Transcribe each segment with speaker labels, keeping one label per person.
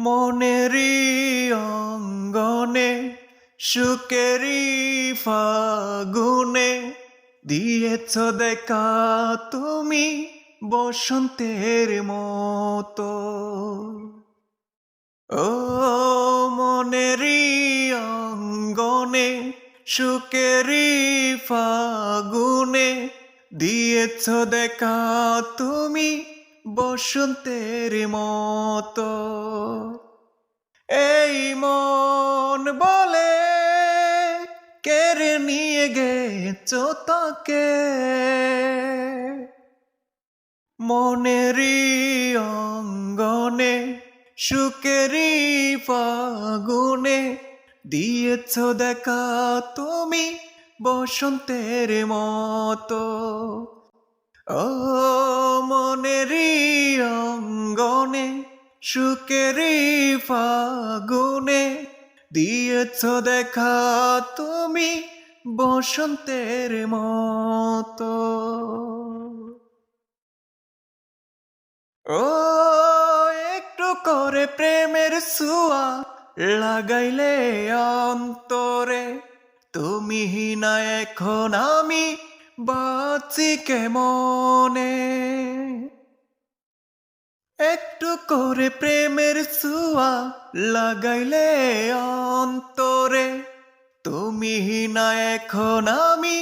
Speaker 1: মনেরই অঙ্গনে সুকেরি ফাগুনে দিয়েছ দেখা তুমি বসন্তের মতো। ও মনেরই অঙ্গনে সুকেরি ফাগুনে দিয়েছ দেখা তুমি বসন্তের মতো। এই মন বলে কেড়ে নিয়ে গেছো তাকে, মনেরই অঙ্গনে সুকেরি ফাগুনে দিয়েছ দেখা তুমি বসন্তের মতো। ও মনেরই অঙ্গনে সুকেরি ফাগুনে দিয়েছ দেখা তুমি বসন্তের মতো। ও একটু করে প্রেমের ছোঁয়া লাগাইলে অন্তরে, তুমি না এখন আমি বাঁচি কেমনে। একটু করে প্রেমের ছোঁয়া লাগাইলে অন্তরে, তুমি না এখন আমি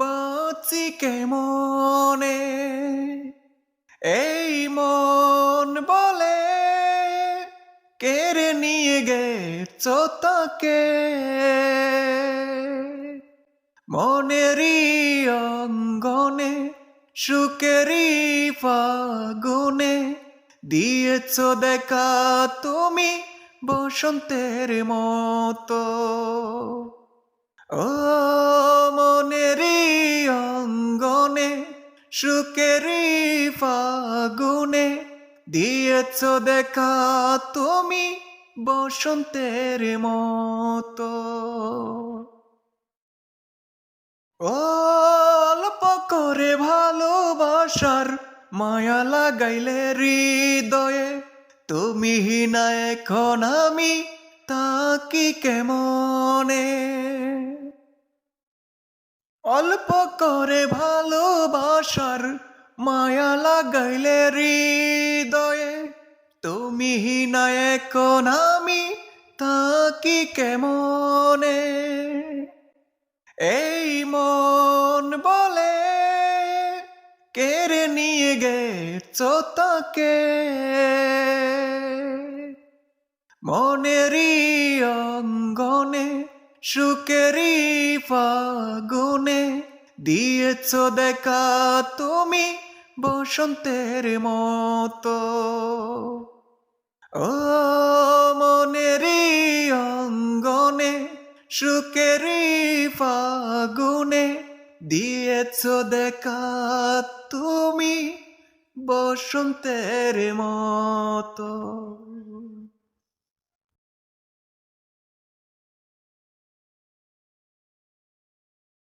Speaker 1: বাঁচি কেমনে। এই মন বলে কেড়ে নিয়ে গেছো তাকে, মনেরই অঙ্গনে সুকেরি ফাগুনে দিয়েছ দেখা তুমি বসন্তের মতো। ও মনেরই অঙ্গনে সুকেরি ফাগুনে দিয়েছ দেখা তুমি বসন্তের মতো। অল্প করে ভালোবাসার মায়া লাগাইলে হৃদয়ে, তুমি না এখন আমি তাকি কেমনে। অল্প করে ভালোবাসার মায়া লাগাইলে হৃদয়ে, তুমি না এখন আমি তাকি কেমনে। এই মন বলে কেড়ে নিয়ে গেছো তাকে, মনেরই অঙ্গনে সুকেরি ফাগুনে দিয়েছ দেখা তুমি বসন্তের মতো। ও মনেরই অঙ্গনে সুকেরি ফাগুনে দিয়েছ দেখা তুমি বসন্তের মতো।